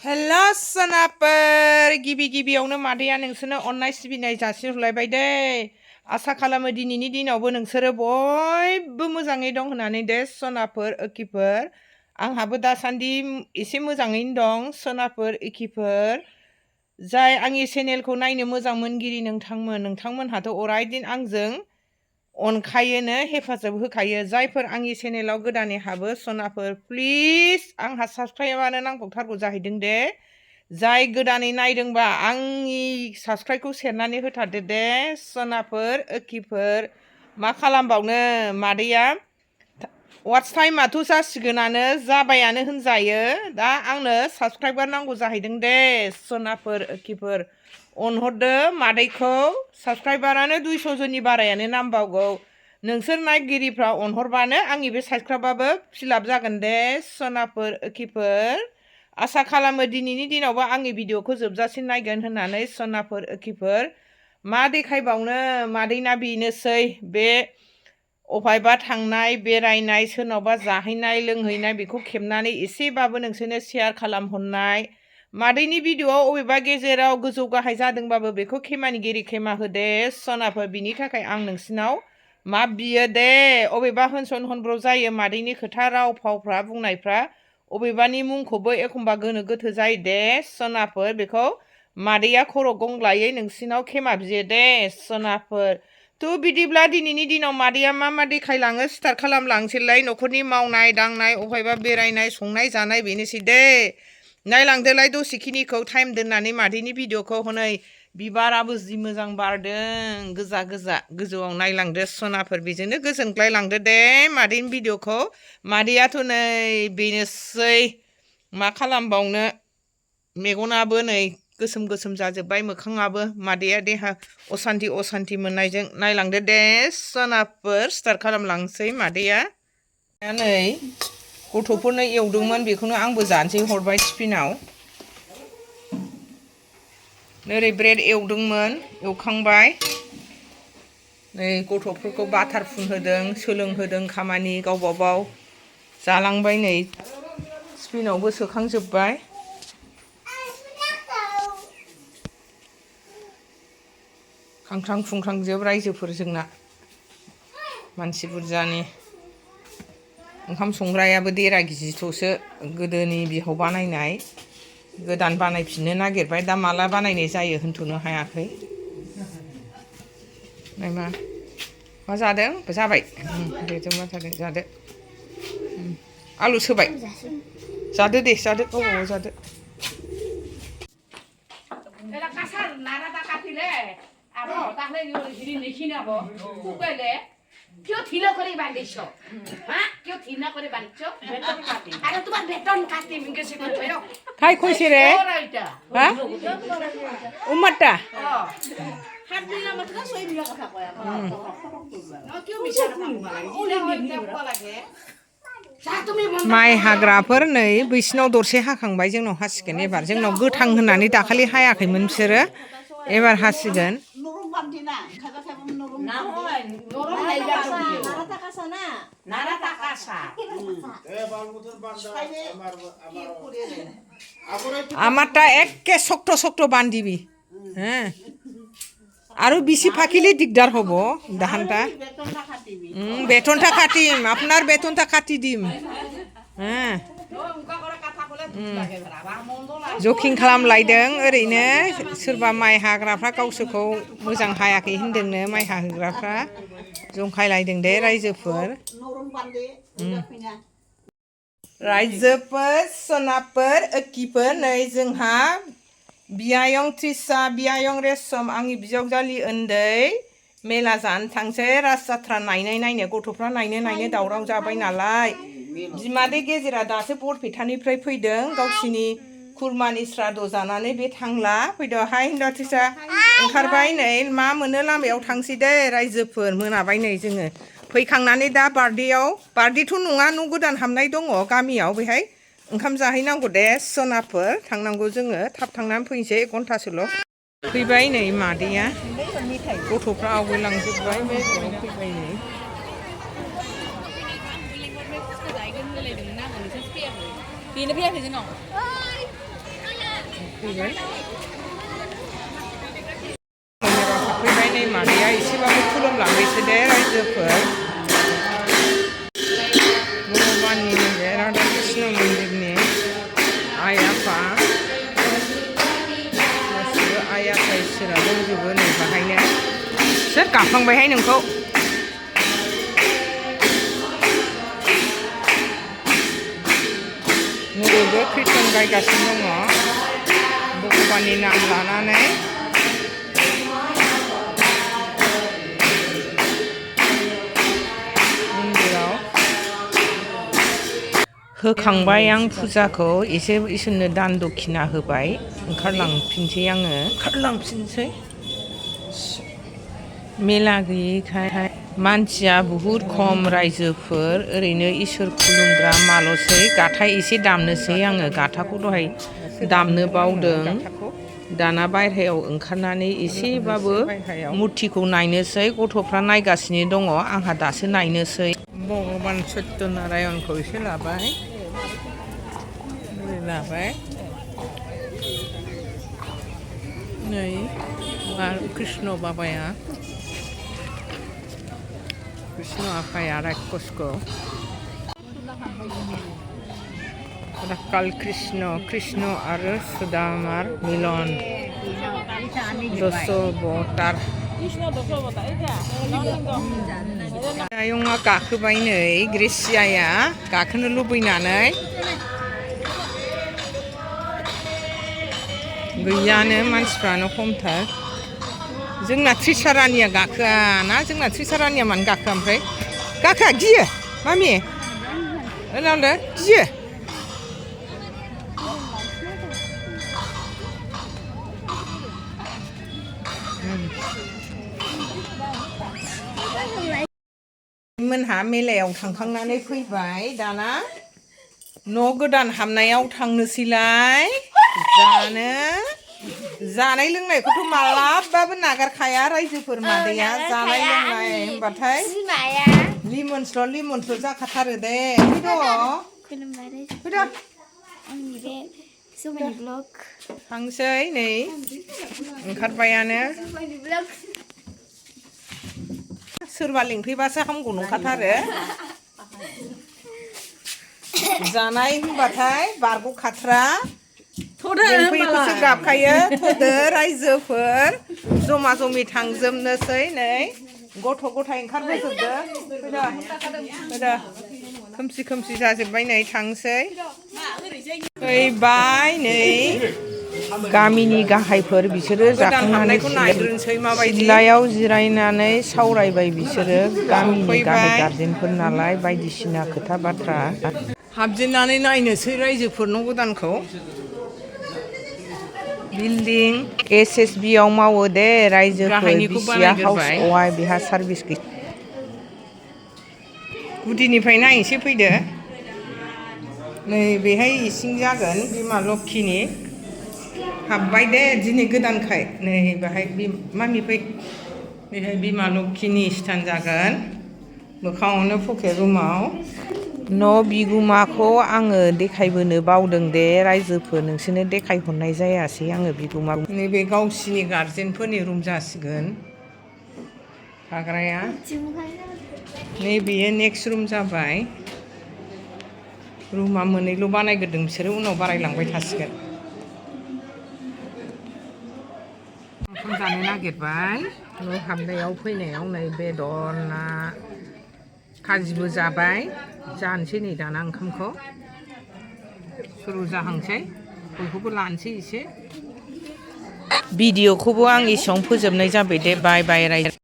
hello सोनाफोर गिबियावनो मादैया नोंसोरनो अननाय सिबिनाय जासिहरलायबाय दे आसा खालामो दिनैनि दिनावबो नोंसोरो बयबो मोजाङै दं होननानै दे सोनाफोर ओखिफोर आंहाबो दासान्दि एसे मोजाङैनो दं सोनाफोर ओखिफोर जाय आंनि चेनेलखौ नायनो मोजां मोनगिरि नोंथांमोनहाथ' अरायदिन आंजों अनखायोनो हेफाजाब होखायो जायफोर आंनि चेनेलाव गोदानै हाबो सोनाफोर प्लिज आंहा साबस्क्राइबानो नांबावथारगौ जाहैदों दे जाय गोदानै नायदोंबा आंनि साबस्क्राइबखौ सेरनानै होथारदो दे सोनाफोर ओखिफोर मा खालामबावनो मादैया वाट्स टाइमाथ' जासिगोनानो जाबायानो होनजायो दा आंनो साबस्क्राइबार नांगौ जाहैदों दे सोनाफोर ओखिफोर अनहरदो मादैखौ साबस्क्राइबारानो 200 जननि बारायानो नांबावगौ नोंसोर नायगिरिफ्रा अनहरबानो आंनि बे साबस्क्राइबाबो फिलाप जागोन दे सोनाफोर ओखिफोर आसा खालामो दिनैनि दिनावबो आंनि भिडिअखौ जोबजासिम नायगोन होननानै सोनाफोर ओखिफोर मा देखायबावनो मादैना बेनोसै बे अफायबा थांनाय बेरायनाय सोरनावबा जाहैनाय लोंहैनाय बेखौ खेबनानै एसेबाबो नोंसोरनो शेयार खालामहरनाय मादैनि भिडिअआव अबेबा गेजेराव गोजौ गाहाय जादोंबाबो बेखौ खेमानिगिरि खेमा होदे सोनाफोर बिनि थाखाय आं नोंसिनाव मा बियो दे अबेबा होनसन हनब्रब जायो मादैनि खोथा राव फावफ्रा बुंनायफ्रा अबेबानि मुंखौबो एखमबा गोनो गोथो जायो दे सोनाफोर बेखौ मादैया खर' गंग्लायै नोंसिनाव खेमा बियो दे सोनाफोर थ' बिदिब्ला दिनैनि दिनाव मादैया मा देखायलाङो स्टार्ट खालामलांसैलाय न'खरनि मावनाय दांनाय अबेबा बेरायनाय संनाय जानाय बेनोसै दे नायलांदोलाय दसेखिनिखौ टाइम दोननानै मादैनि भिडिअखौ हनै बिबाराबो जि मोजां बारदों गोजा गोजौआव नायलांदो सोनाफोर बेजोंनो गोजोनग्लाय लांदो दे मादैनि भिडिअखौ मादैयाथ' नै बेनोसै मा खालामबावनो मेगनाबो नै गोसोम जाजोब्बाय मोखाङाबो मादैया देहा असान्थि मोननायजों नायलांदो दे सोनाफोर स्टार्ट खालामलांसै मादैया नै गथ'फोरनो एवदोंमोन बेखौनो आंबो जानोसै हरबाय टिफिनाव ओरै ब्रेड एवदोंमोन एवखांबाय नै गथ'फोरखौ बाटार फुनहोदों सोलोंहोदों खामानि गावबागाव जालांबाय नै टिफिनावबो सोखांजोब्बाय खांख्रां खुंख्रांजोब रायजोफोर जोंना मानसि बुरजानि ओंखाम संग्रायाबो देरा गिजिथ'सो गोदोनि बिहाव बानायनाय गोदान बानायफिननो नागिरबाय दा माला बानायनाय जायो होनथ'नो हायाखै मा जादों जाबाय बेजोंबा जादों जादो आलु सोबाय जादो दे जादो गावबागाव जादो কিয় ঠিলা করে বাঁধিছ হ্যাঁ কিয় ঠিলা করে বাঁধিছ বেতন কাটি আরে তোমার বেতন কাটি মিঙ্গেছে করে বেরো খাই কইছে রে হ্যাঁ উম্মাটা হাত দিলা মত না সই দিলা কথা কয় কিয় মিছা কথা কবা লাগে माइ हाग्राफोर नै बैसिनाव दरसे हाखांबाय जोंनाव हासिगोन एबार जोंनाव गोथां होननानै दाखालि हायाखैमोन बिसोरो एबार हासिगोन আমারটা একে শক্ত বান্ধিবি হ্যাঁ আৰু বেশি ফাঁকিলে দিগদার হব ধানটা বেতনটা কাটিম আপনার বেতনটা কাটি দিম হ্যাঁ जकिं खालामलायदों ओरैनो सोरबा माइ हाग्राफ्रा गावसोरखौ मोजां हायाखै होनदोंनो माइ हाहोग्राफ्रा जंखायलायदों दे रायजोफोर सोनाफोर ओखिफोर नै जोंहा बियायं त्रिसा बियायं रेशम आंनि बिजावजालि उन्दै मेला जानो थांसै राज जात्रा नायनो गथ'फ्रा नायनो दावराव जाबाय नालाय बिमादै गेजेरा दासो बरपेटानिफ्राय फैदों गावसिनि खुरमानि श्राद्ध जानानै बे थांला फैदों हाय हिन्जाव त्रिसा ओंखारबाय नै मा मोनो लामायाव थांसै दे रायजोफोर मोनाबाय नै जोङो फैखांनानै दा बार्थडेथ' नङा न' गोदान हाबनाय दङ गामियाव बेहाय ओंखाम जाहैनांगौ दे सोनाफोर थांनांगौ जोङो थाब थांनानै फैनोसै 1 घन्टासोल' फैबाय नै मादैया गथ'फ्रा आवगायलांजोब्बाय बे फैबाय नै बेनो फैयाखै जोंनाव फैबाय फैबाय नै मादैया एसेबाबो खुलुमलांबायसो दे रायजोफोर भगबाननि बे राधा कृष्ण मन्दिरनि आइ आफा गासिबो आइ आफा इसोरा दंजोबो नै बाहायनो सोर गाबखांबायहाय नोंखौ न'बो कीर्तन गायगासिनो दङ भगबाननि नाम लानानै मन्दिराव होखांबाय आं फुजाखौ एसे इसोरनो दान दक्षिना होबाय ओंखारलांफिनसै मेला गैयैखाय मानसिया बुहुद खम रायजोफोर ओरैनो इसोर खुलुमग्रा माल'सै गाथा एसे दामनोसै आङो गाथाखौ दहाय दामनो बावदों दाना बायह्रायाव ओंखारनानै एसेबाबो मुर्तिखौ नायनोसै गथ'फ्रा नायगासिनो दङ आंहा दासो नायनोसै भगबान सत्यनारायणखौ एसे लाबाय नै कृष्ण बाबाया कृष्ण आफाया राक्षसखौ राखाल कृष्ण आरो सुदामार मिलन 10 आयंआ गाखोबाय नै ग्रेसियाया गाखोनो लुबैनानै गैयानो मानसिफ्रानो खमथार जोंना त्रिसारानिया गाखोआ ना जोंना त्रिसारानिया मानो गाखोआ ओमफ्राय गाखोआ गियो मामि ओनावनो गियो मोनहा मेलायाव थांखांनानै फैबाय दाना न' गोदान हाबनायाव थांनोसैलाय जानाय लोंनायखौथ' मालाबाबो नागारखाया रायजोफोर मादैया जानाय लोंनाय होनबाथाय लिमोनस्ल' जाखाथारो दे थांसै नै ओंखारबायानो सोरबा लिंफैबासो हामगौ नंखाथारो जानाय होनबाथाय बारग'खाथ्रा लिंफैखौसो गाबखायो थोदो रायजोफोर जमा जमि थांजोबनोसै नै गथ' गथाय ओंखारबोजोबदो फैदो खोमसि जाजोब्बाय नै थांसै फैबाय नै गामिनि गाहायफोर बिसोरो जाखांनानै सिथ्लायाव जिरायनानै सावरायबाय बिसोरो गामिनि गाहाय गारजेनफोर नालाय बायदिसिना खोथा बाथ्रा हाबजेननानै नायनोसै रायजोफोर न' गोदानखौ बिल्डिं SSB आव मावो दे रायजोफोर बिसिया हाउस वाइफ बेहा सार्भिस गुदिनिफ्राय नायनोसै फैदो नै बेहाय इसिं जागोन बिमा लक्षिनि हाबबाय दे दिनै गोदानखाय नै बेहाय मामि फै बेहाय बिमा लक्षिनि स्थान जागोन मोखाङावनो पकेट रुमाव न' बिगुमाखौ आङो देखायबोनो बावदों दे रायजोफोर नोंसोरनो देखायहरनाय जायासै आङो बिगुमा नैबे गावसिनि गारजेनफोरनि रुम जासिगोन थाग्राया नै बेयो नेक्स्ट रुम जाबाय रुमा मोननैल' बानायग्रोदों बिसोरो उनाव बारायलांबाय थासिगोन ओंखाम जानो नागिरबाय न' हाबनायाव फैनायाव नै बेदर ना खाजिबो जाबाय जानोसै नै दाना ओंखामखौ सुरु जाहांसै बयखौबो लानोसै एसे भिडिअखौबो आं एसेयावनो फोजोबनाय जाबाय दे बाय बाय रायजो